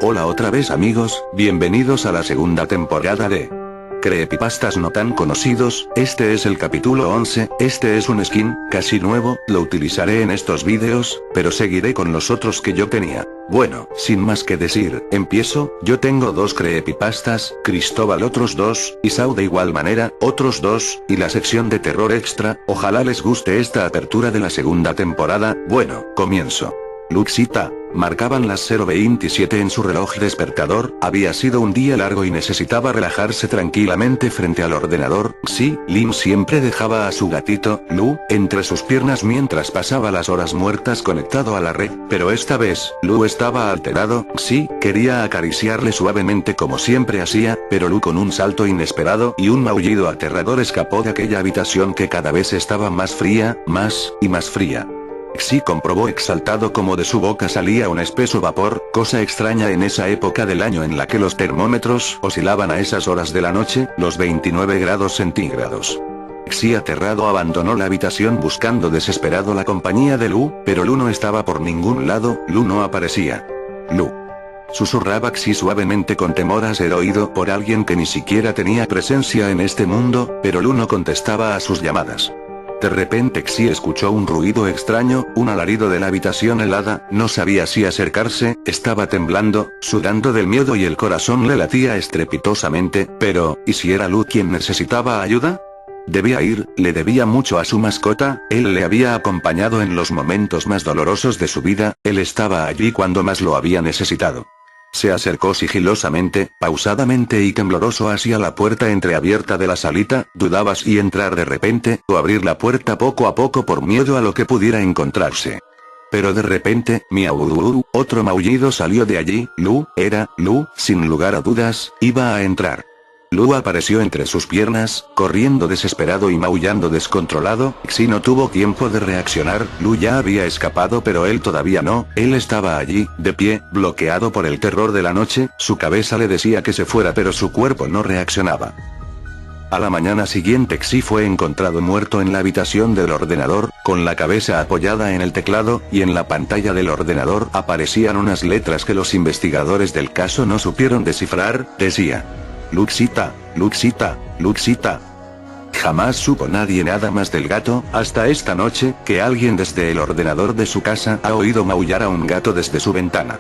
Hola otra vez amigos, bienvenidos a la segunda temporada de Creepypastas no tan conocidos. Este es el capítulo 11, este es un skin, casi nuevo, lo utilizaré en estos vídeos, pero seguiré con los otros que yo tenía. Bueno, sin más que decir, empiezo. Yo tengo 2 creepypastas, Cristóbal otros 2, y Sau de igual manera, otros 2, y la sección de terror extra. Ojalá les guste esta apertura de la segunda temporada. Bueno, comienzo. Luxita. Marcaban las 0:27 en su reloj despertador, había sido un día largo y necesitaba relajarse tranquilamente frente al ordenador. Sí, Lim siempre dejaba a su gatito, Lu, entre sus piernas mientras pasaba las horas muertas conectado a la red, pero esta vez, Lu estaba alterado. Sí, quería acariciarle suavemente como siempre hacía, pero Lu con un salto inesperado y un maullido aterrador escapó de aquella habitación que cada vez estaba más fría, más y más fría. Xi comprobó exaltado como de su boca salía un espeso vapor, cosa extraña en esa época del año en la que los termómetros oscilaban a esas horas de la noche, los 29 grados centígrados. Xi aterrado abandonó la habitación buscando desesperado la compañía de Lu, pero Lu no estaba por ningún lado, Lu no aparecía. Lu. Susurraba Xi suavemente con temor a ser oído por alguien que ni siquiera tenía presencia en este mundo, pero Lu no contestaba a sus llamadas. De repente Xi escuchó un ruido extraño, un alarido de la habitación helada, no sabía si acercarse, estaba temblando, sudando del miedo y el corazón le latía estrepitosamente, pero, ¿y si era Lu quien necesitaba ayuda? Debía ir, le debía mucho a su mascota, él le había acompañado en los momentos más dolorosos de su vida, él estaba allí cuando más lo había necesitado. Se acercó sigilosamente, pausadamente y tembloroso hacia la puerta entreabierta de la salita, dudaba si entrar de repente, o abrir la puerta poco a poco por miedo a lo que pudiera encontrarse. Pero de repente, miau, otro maullido salió de allí. Lu, era Lu, sin lugar a dudas, iba a entrar. Lu apareció entre sus piernas, corriendo desesperado y maullando descontrolado. Xi no tuvo tiempo de reaccionar, Lu ya había escapado pero él todavía no, él estaba allí, de pie, bloqueado por el terror de la noche, su cabeza le decía que se fuera pero su cuerpo no reaccionaba. A la mañana siguiente Xi fue encontrado muerto en la habitación del ordenador, con la cabeza apoyada en el teclado, y en la pantalla del ordenador aparecían unas letras que los investigadores del caso no supieron descifrar, decía: Luxita, Luxita, Luxita. Jamás supo nadie nada más del gato, hasta esta noche, que alguien desde el ordenador de su casa ha oído maullar a un gato desde su ventana.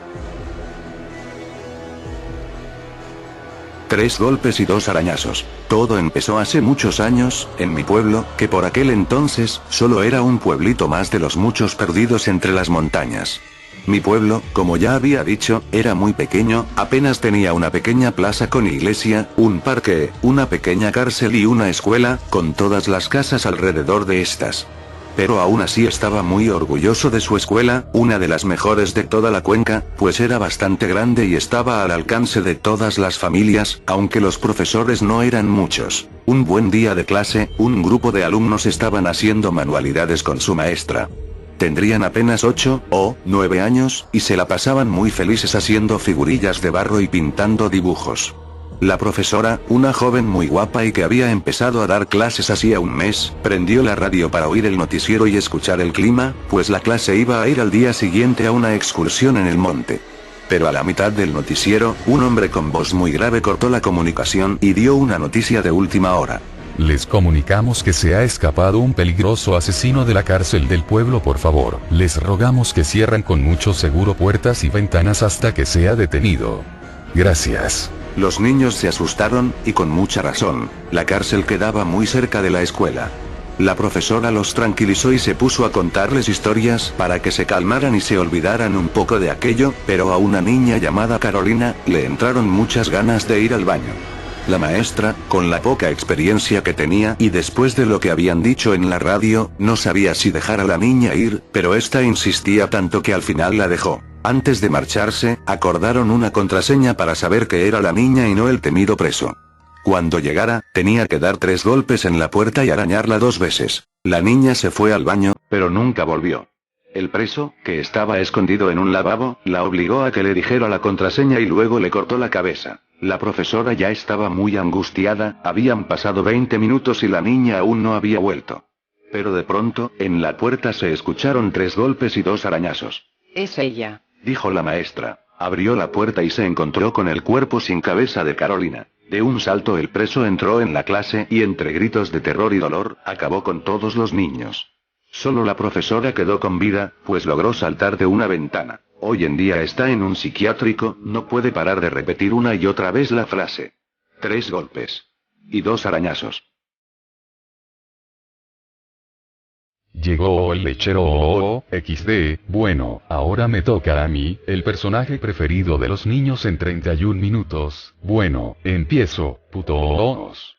3 golpes y 2 arañazos. Todo empezó hace muchos años, en mi pueblo, que por aquel entonces, solo era un pueblito más de los muchos perdidos entre las montañas. Mi pueblo, como ya había dicho, era muy pequeño, apenas tenía una pequeña plaza con iglesia, un parque, una pequeña cárcel y una escuela, con todas las casas alrededor de estas. Pero aún así estaba muy orgulloso de su escuela, una de las mejores de toda la cuenca, pues era bastante grande y estaba al alcance de todas las familias, aunque los profesores no eran muchos. Un buen día de clase, un grupo de alumnos estaban haciendo manualidades con su maestra. Tendrían apenas 8 o 9 años, y se la pasaban muy felices haciendo figurillas de barro y pintando dibujos. La profesora, una joven muy guapa y que había empezado a dar clases hacía un mes, prendió la radio para oír el noticiero y escuchar el clima, pues la clase iba a ir al día siguiente a una excursión en el monte. Pero a la mitad del noticiero, un hombre con voz muy grave cortó la comunicación y dio una noticia de última hora. Les comunicamos que se ha escapado un peligroso asesino de la cárcel del pueblo. Por favor, les rogamos que cierren con mucho seguro puertas y ventanas hasta que sea detenido. Gracias. Los niños se asustaron, y con mucha razón. La cárcel quedaba muy cerca de la escuela. La profesora los tranquilizó y se puso a contarles historias para que se calmaran y se olvidaran un poco de aquello, pero a una niña llamada Carolina, le entraron muchas ganas de ir al baño. La maestra, con la poca experiencia que tenía y después de lo que habían dicho en la radio, no sabía si dejar a la niña ir, pero esta insistía tanto que al final la dejó. Antes de marcharse, acordaron una contraseña para saber que era la niña y no el temido preso. Cuando llegara, tenía que dar 3 golpes en la puerta y arañarla 2 veces. La niña se fue al baño, pero nunca volvió. El preso, que estaba escondido en un lavabo, la obligó a que le dijera la contraseña y luego le cortó la cabeza. La profesora ya estaba muy angustiada, habían pasado 20 minutos y la niña aún no había vuelto. Pero de pronto, en la puerta se escucharon 3 golpes y 2 arañazos. Es ella. Dijo la maestra. Abrió la puerta y se encontró con el cuerpo sin cabeza de Carolina. De un salto el preso entró en la clase y entre gritos de terror y dolor, acabó con todos los niños. Solo la profesora quedó con vida, pues logró saltar de una ventana. Hoy en día está en un psiquiátrico, no puede parar de repetir una y otra vez la frase. 3 golpes. Y 2 arañazos. Llegó el lechero XD, bueno, ahora me toca a mí, el personaje preferido de los niños en 31 minutos, bueno, empiezo, putos.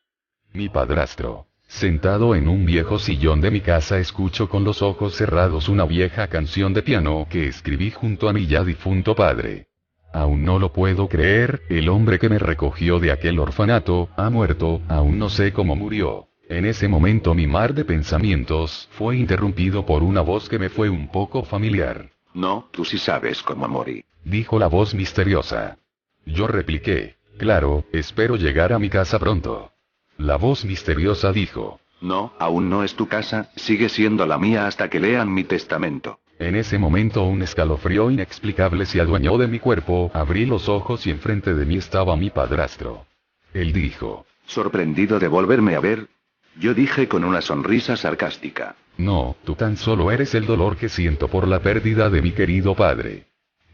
Mi padrastro. Sentado en un viejo sillón de mi casa escucho con los ojos cerrados una vieja canción de piano que escribí junto a mi ya difunto padre. Aún no lo puedo creer, el hombre que me recogió de aquel orfanato, ha muerto, aún no sé cómo murió. En ese momento mi mar de pensamientos fue interrumpido por una voz que me fue un poco familiar. No, tú sí sabes cómo morí, dijo la voz misteriosa. Yo repliqué, claro, espero llegar a mi casa pronto. La voz misteriosa dijo, no, aún no es tu casa, sigue siendo la mía hasta que lean mi testamento. En ese momento un escalofrío inexplicable se adueñó de mi cuerpo, abrí los ojos y enfrente de mí estaba mi padrastro. Él dijo, ¿sorprendido de volverme a ver? Yo dije con una sonrisa sarcástica. No, tú tan solo eres el dolor que siento por la pérdida de mi querido padre.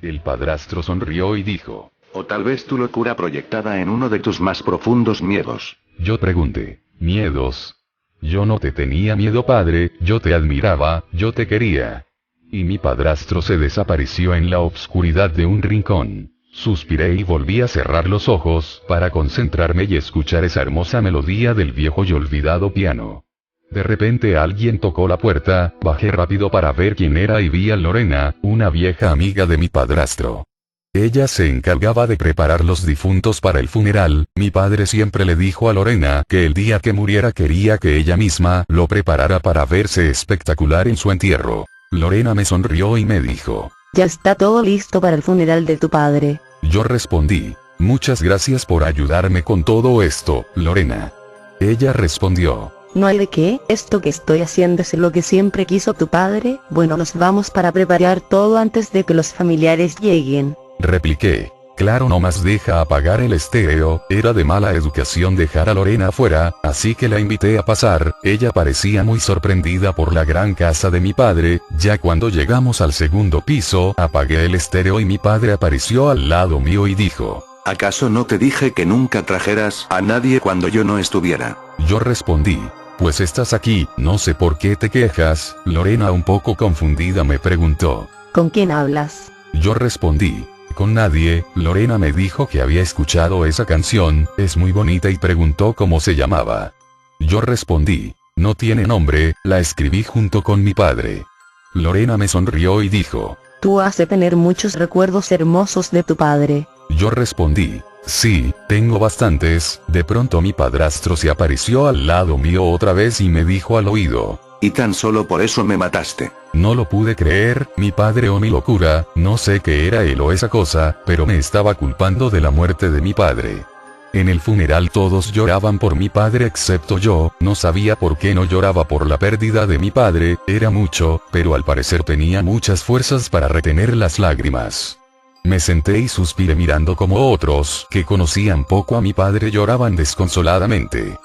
El padrastro sonrió y dijo. O tal vez tu locura proyectada en uno de tus más profundos miedos. Yo pregunté, ¿miedos? Yo no te tenía miedo, padre, yo te admiraba, yo te quería. Y mi padrastro se desapareció en la obscuridad de un rincón. Suspiré y volví a cerrar los ojos, para concentrarme y escuchar esa hermosa melodía del viejo y olvidado piano. De repente alguien tocó la puerta, bajé rápido para ver quién era y vi a Lorena, una vieja amiga de mi padrastro. Ella se encargaba de preparar los difuntos para el funeral. Mi padre siempre le dijo a Lorena que el día que muriera quería que ella misma lo preparara para verse espectacular en su entierro. Lorena me sonrió y me dijo. Ya está todo listo para el funeral de tu padre. Yo respondí, muchas gracias por ayudarme con todo esto, Lorena. Ella respondió. No hay de qué, esto que estoy haciendo es lo que siempre quiso tu padre. Bueno, nos vamos para preparar todo antes de que los familiares lleguen. Repliqué. Claro, nomás deja apagar el estéreo. Era de mala educación dejar a Lorena afuera, así que la invité a pasar. Ella parecía muy sorprendida por la gran casa de mi padre. Ya cuando llegamos al segundo piso, apagué el estéreo y mi padre apareció al lado mío y dijo. ¿Acaso no te dije que nunca trajeras a nadie cuando yo no estuviera? Yo respondí. Pues estás aquí, no sé por qué te quejas. Lorena, un poco confundida, me preguntó. ¿Con quién hablas? Yo respondí. Con nadie. Lorena me dijo que había escuchado esa canción, es muy bonita y preguntó cómo se llamaba. Yo respondí, no tiene nombre, la escribí junto con mi padre. Lorena me sonrió y dijo, tú has de tener muchos recuerdos hermosos de tu padre. Yo respondí, sí, tengo bastantes. De pronto mi padrastro se apareció al lado mío otra vez y me dijo al oído. Y tan solo por eso me mataste. No lo pude creer, mi padre o mi locura, no sé qué era él o esa cosa, pero me estaba culpando de la muerte de mi padre. En el funeral todos lloraban por mi padre excepto yo, no sabía por qué no lloraba por la pérdida de mi padre, era mucho, pero al parecer tenía muchas fuerzas para retener las lágrimas. Me senté y suspiré mirando como otros, que conocían poco a mi padre, lloraban desconsoladamente.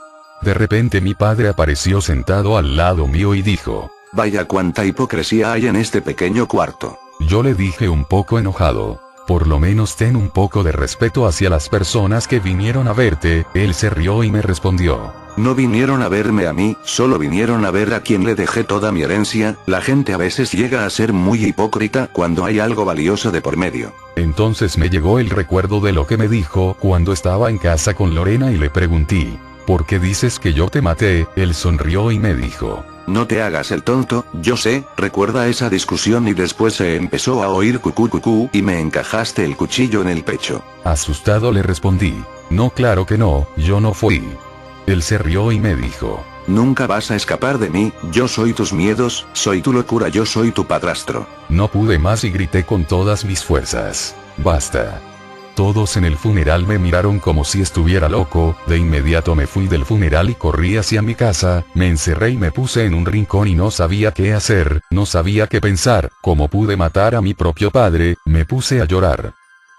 De repente mi padre apareció sentado al lado mío y dijo, vaya cuánta hipocresía hay en este pequeño cuarto. Yo le dije un poco enojado, por lo menos ten un poco de respeto hacia las personas que vinieron a verte. Él se rió y me respondió, no vinieron a verme a mí, solo vinieron a ver a quien le dejé toda mi herencia. La gente a veces llega a ser muy hipócrita cuando hay algo valioso de por medio. Entonces me llegó el recuerdo de lo que me dijo cuando estaba en casa con Lorena y le pregunté, ¿por qué dices que yo te maté? Él sonrió y me dijo, no te hagas el tonto, yo sé, recuerda esa discusión y después se empezó a oír cucú cucú y me encajaste el cuchillo en el pecho. Asustado le respondí, no, claro que no, yo no fui. Él se rió y me dijo, nunca vas a escapar de mí, yo soy tus miedos, soy tu locura, yo soy tu padrastro. No pude más y grité con todas mis fuerzas, basta. Todos en el funeral me miraron como si estuviera loco. De inmediato me fui del funeral y corrí hacia mi casa, me encerré y me puse en un rincón y no sabía qué hacer, no sabía qué pensar. Como pude matar a mi propio padre, me puse a llorar.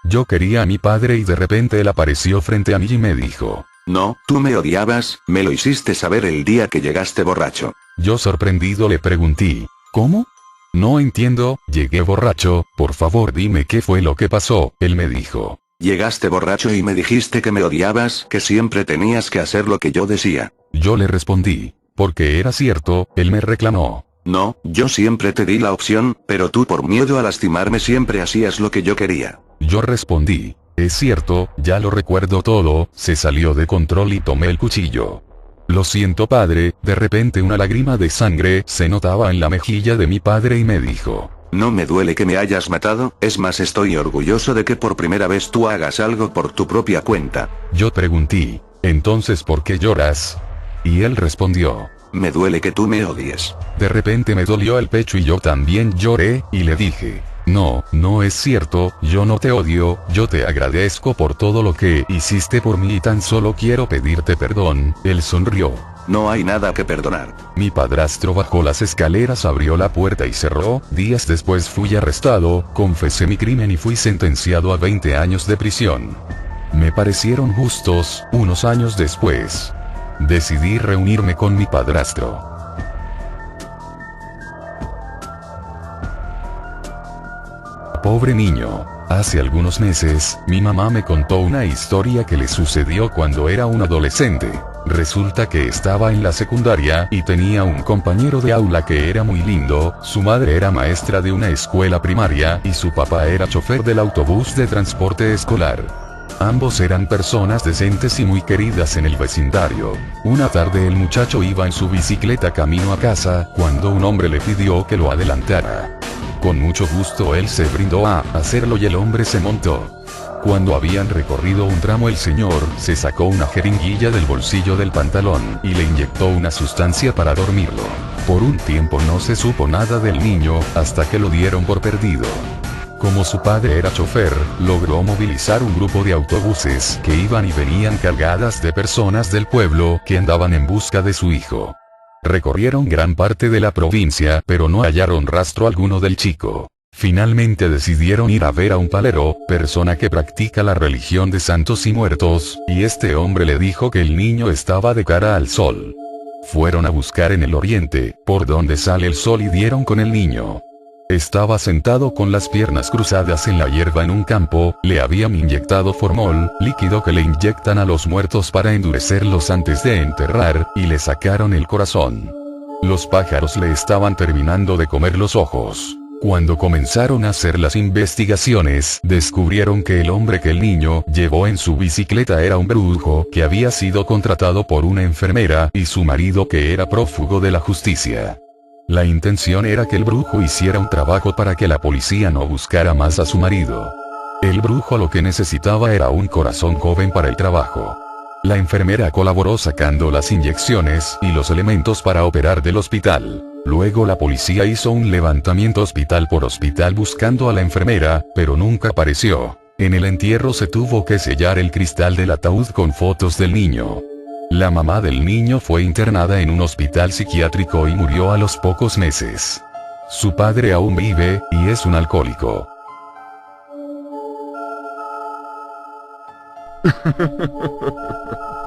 Yo quería a mi padre y de repente él apareció frente a mí y me dijo: No, tú me odiabas, me lo hiciste saber el día que llegaste borracho. Yo sorprendido le pregunté: ¿cómo? No entiendo, llegué borracho, por favor dime qué fue lo que pasó. Él me dijo: Llegaste borracho y me dijiste que me odiabas, que siempre tenías que hacer lo que yo decía. Yo le respondí: porque era cierto. Él me reclamó: No, yo siempre te di la opción, pero tú por miedo a lastimarme siempre hacías lo que yo quería. Yo respondí: es cierto, ya lo recuerdo todo. Se salió de control y tomé el cuchillo. Lo siento padre. De repente una lágrima de sangre se notaba en la mejilla de mi padre y me dijo: No me duele que me hayas matado, es más estoy orgulloso de que por primera vez tú hagas algo por tu propia cuenta. Yo pregunté: entonces ¿por qué lloras? Y él respondió: Me duele que tú me odies. De repente me dolió el pecho y yo también lloré, y le dije: no, no es cierto, yo no te odio, yo te agradezco por todo lo que hiciste por mí y tan solo quiero pedirte perdón. Él sonrió. No hay nada que perdonar. Mi padrastro bajó las escaleras, abrió la puerta y cerró. Días después fui arrestado, confesé mi crimen y fui sentenciado a 20 años de prisión. Me parecieron justos. Unos años después, decidí reunirme con mi padrastro. Pobre niño. Hace algunos meses, mi mamá me contó una historia que le sucedió cuando era un adolescente. Resulta que estaba en la secundaria y tenía un compañero de aula que era muy lindo. Su madre era maestra de una escuela primaria y su papá era chofer del autobús de transporte escolar. Ambos eran personas decentes y muy queridas en el vecindario. Una tarde el muchacho iba en su bicicleta camino a casa, cuando un hombre le pidió que lo adelantara. Con mucho gusto él se brindó a hacerlo y el hombre se montó. Cuando habían recorrido un tramo el señor se sacó una jeringuilla del bolsillo del pantalón y le inyectó una sustancia para dormirlo. Por un tiempo no se supo nada del niño, hasta que lo dieron por perdido. Como su padre era chofer, logró movilizar un grupo de autobuses que iban y venían cargadas de personas del pueblo que andaban en busca de su hijo. Recorrieron gran parte de la provincia, pero no hallaron rastro alguno del chico. Finalmente decidieron ir a ver a un palero, persona que practica la religión de santos y muertos, y este hombre le dijo que el niño estaba de cara al sol. Fueron a buscar en el oriente, por donde sale el sol, y dieron con el niño. Estaba sentado con las piernas cruzadas en la hierba en un campo. Le habían inyectado formol, líquido que le inyectan a los muertos para endurecerlos antes de enterrar, y le sacaron el corazón. Los pájaros le estaban terminando de comer los ojos. Cuando comenzaron a hacer las investigaciones, descubrieron que el hombre que el niño llevó en su bicicleta era un brujo que había sido contratado por una enfermera y su marido, que era prófugo de la justicia. La intención era que el brujo hiciera un trabajo para que la policía no buscara más a su marido. El brujo lo que necesitaba era un corazón joven para el trabajo. La enfermera colaboró sacando las inyecciones y los elementos para operar del hospital. Luego la policía hizo un levantamiento hospital por hospital buscando a la enfermera, pero nunca apareció. En el entierro se tuvo que sellar el cristal del ataúd con fotos del niño. La mamá del niño fue internada en un hospital psiquiátrico y murió a los pocos meses. Su padre aún vive, y es un alcohólico.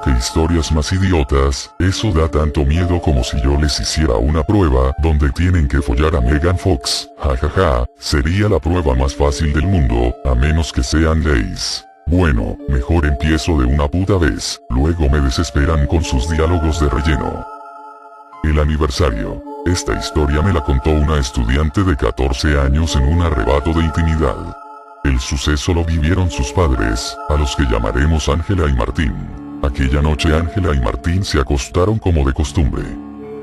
¡Qué historias más idiotas! Eso da tanto miedo como si yo les hiciera una prueba donde tienen que follar a Megan Fox. Jajaja, sería la prueba más fácil del mundo, a menos que sean gays. Bueno, mejor empiezo de una puta vez, luego me desesperan con sus diálogos de relleno. El aniversario. Esta historia me la contó una estudiante de 14 años en un arrebato de intimidad. El suceso lo vivieron sus padres, a los que llamaremos Ángela y Martín. Aquella noche Ángela y Martín se acostaron como de costumbre.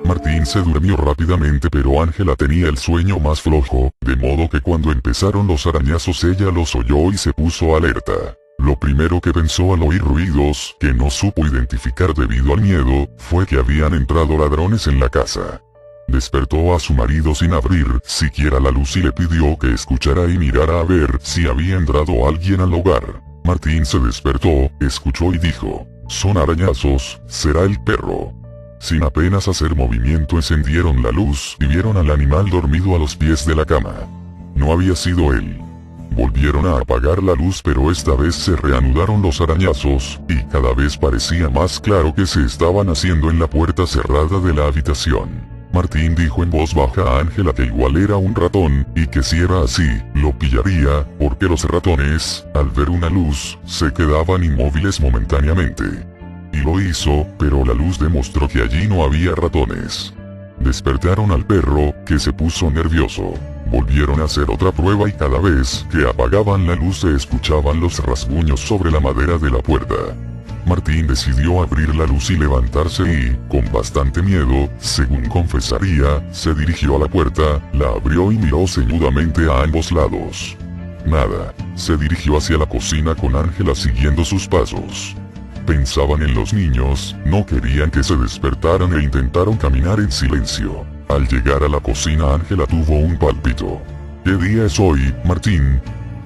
Martín se durmió rápidamente, pero Ángela tenía el sueño más flojo, de modo que cuando empezaron los arañazos ella los oyó y se puso alerta. Lo primero que pensó al oír ruidos, que no supo identificar debido al miedo, fue que habían entrado ladrones en la casa. Despertó a su marido sin abrir siquiera la luz y le pidió que escuchara y mirara a ver si había entrado alguien al hogar. Martín se despertó, escuchó y dijo: «Son arañazos, será el perro». Sin apenas hacer movimiento encendieron la luz y vieron al animal dormido a los pies de la cama. No había sido él. Volvieron a apagar la luz, pero esta vez se reanudaron los arañazos, y cada vez parecía más claro que se estaban haciendo en la puerta cerrada de la habitación. Martín dijo en voz baja a Ángela que igual era un ratón, y que si era así, lo pillaría, porque los ratones, al ver una luz, se quedaban inmóviles momentáneamente. Y lo hizo, pero la luz demostró que allí no había ratones. Despertaron al perro, que se puso nervioso. Volvieron a hacer otra prueba y cada vez que apagaban la luz se escuchaban los rasguños sobre la madera de la puerta. Martín decidió abrir la luz y levantarse y, con bastante miedo, según confesaría, se dirigió a la puerta, la abrió y miró ceñudamente a ambos lados. Nada. Se dirigió hacia la cocina con Ángela siguiendo sus pasos. Pensaban en los niños, no querían que se despertaran e intentaron caminar en silencio. Al llegar a la cocina Ángela tuvo un pálpito. ¿Qué día es hoy, Martín?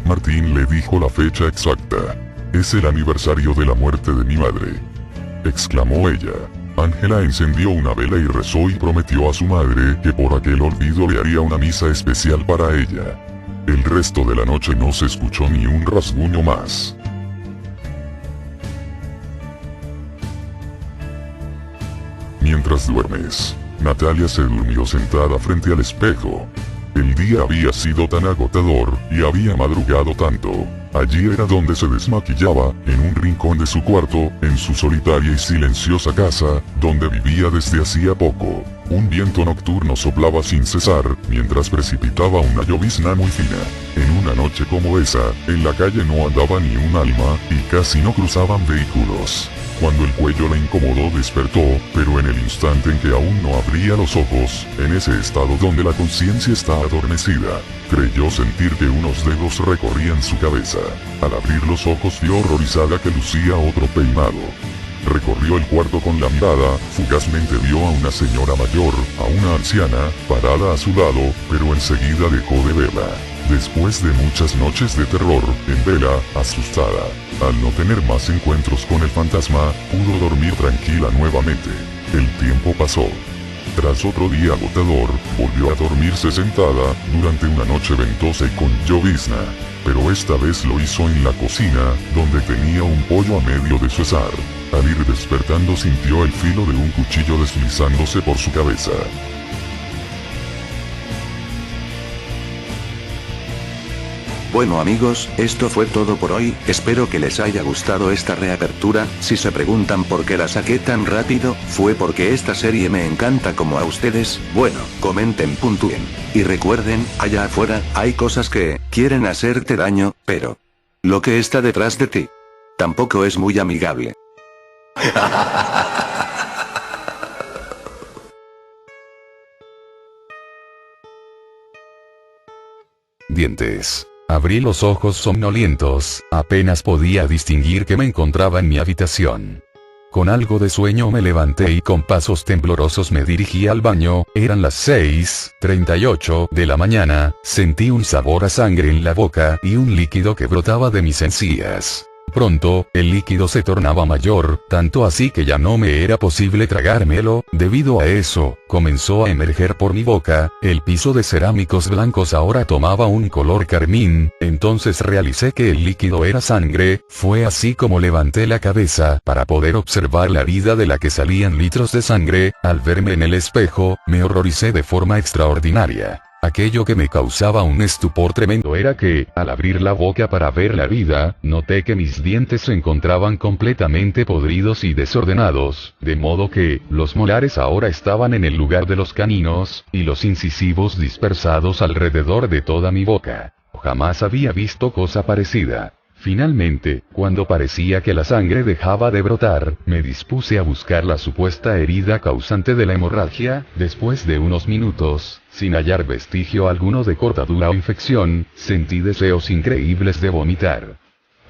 Martín le dijo la fecha exacta. Es el aniversario de la muerte de mi madre, exclamó ella. Ángela encendió una vela y rezó y prometió a su madre que por aquel olvido le haría una misa especial para ella. El resto de la noche no se escuchó ni un rasguño más. Mientras duermes, Natalia se durmió sentada frente al espejo. El día había sido tan agotador, y había madrugado tanto. Allí era donde se desmaquillaba, en un rincón de su cuarto, en su solitaria y silenciosa casa, donde vivía desde hacía poco. Un viento nocturno soplaba sin cesar, mientras precipitaba una llovizna muy fina. En una noche como esa, en la calle no andaba ni un alma, y casi no cruzaban vehículos. Cuando el cuello le incomodó despertó, pero en el instante en que aún no abría los ojos, en ese estado donde la conciencia está adormecida, creyó sentir que unos dedos recorrían su cabeza. Al abrir los ojos vio horrorizada que lucía otro peinado. Recorrió el cuarto con la mirada, fugazmente vio a una señora mayor, a una anciana, parada a su lado, pero enseguida dejó de verla. Después de muchas noches de terror, en vela, asustada, al no tener más encuentros con el fantasma, pudo dormir tranquila nuevamente. El tiempo pasó. Tras otro día agotador, volvió a dormirse sentada, durante una noche ventosa y con llovizna. Pero esta vez lo hizo en la cocina, donde tenía un pollo a medio deshuesar. Al ir despertando sintió el filo de un cuchillo deslizándose por su cabeza. Bueno amigos, esto fue todo por hoy, espero que les haya gustado esta reapertura. Si se preguntan por qué la saqué tan rápido, fue porque esta serie me encanta como a ustedes. Bueno, comenten, puntúen. Y recuerden, allá afuera, hay cosas que quieren hacerte daño, pero lo que está detrás de ti tampoco es muy amigable. Dientes. Abrí los ojos somnolientos, apenas podía distinguir que me encontraba en mi habitación. Con algo de sueño me levanté y con pasos temblorosos me dirigí al baño. Eran las 6:38 de la mañana, sentí un sabor a sangre en la boca y un líquido que brotaba de mis encías. Pronto, el líquido se tornaba mayor, tanto así que ya no me era posible tragármelo. Debido a eso, comenzó a emerger por mi boca. El piso de cerámicos blancos ahora tomaba un color carmín. Entonces realicé que el líquido era sangre. Fue así como levanté la cabeza para poder observar la herida de la que salían litros de sangre. Al verme en el espejo, me horroricé de forma extraordinaria. Aquello que me causaba un estupor tremendo era que, al abrir la boca para ver la herida, noté que mis dientes se encontraban completamente podridos y desordenados, de modo que, los molares ahora estaban en el lugar de los caninos, y los incisivos dispersados alrededor de toda mi boca. Jamás había visto cosa parecida. Finalmente, cuando parecía que la sangre dejaba de brotar, me dispuse a buscar la supuesta herida causante de la hemorragia. Después de unos minutos, sin hallar vestigio alguno de cortadura o infección, sentí deseos increíbles de vomitar.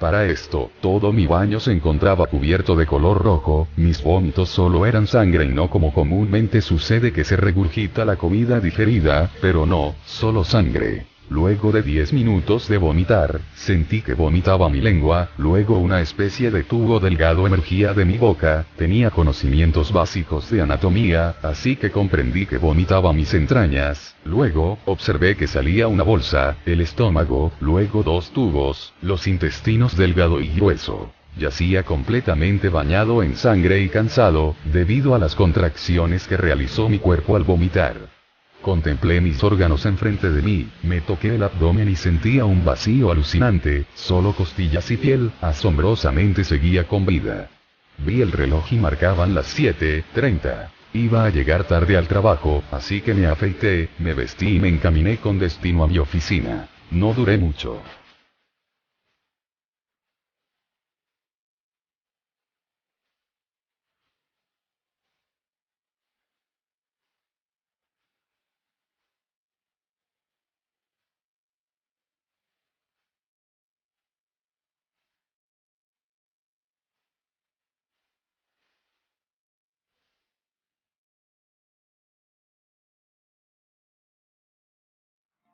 Para esto, todo mi baño se encontraba cubierto de color rojo, mis vómitos solo eran sangre y no como comúnmente sucede que se regurgita la comida digerida, pero no, solo sangre. Luego de 10 minutos de vomitar, sentí que vomitaba mi lengua, luego una especie de tubo delgado emergía de mi boca, tenía conocimientos básicos de anatomía, así que comprendí que vomitaba mis entrañas, luego, observé que salía una bolsa, el estómago, luego 2 tubos, los intestinos delgado y grueso. Yacía completamente bañado en sangre y cansado, debido a las contracciones que realizó mi cuerpo al vomitar. Contemplé mis órganos enfrente de mí, me toqué el abdomen y sentía un vacío alucinante, solo costillas y piel, asombrosamente seguía con vida. Vi el reloj y marcaban las 7:30. Iba a llegar tarde al trabajo, así que me afeité, me vestí y me encaminé con destino a mi oficina. No duré mucho.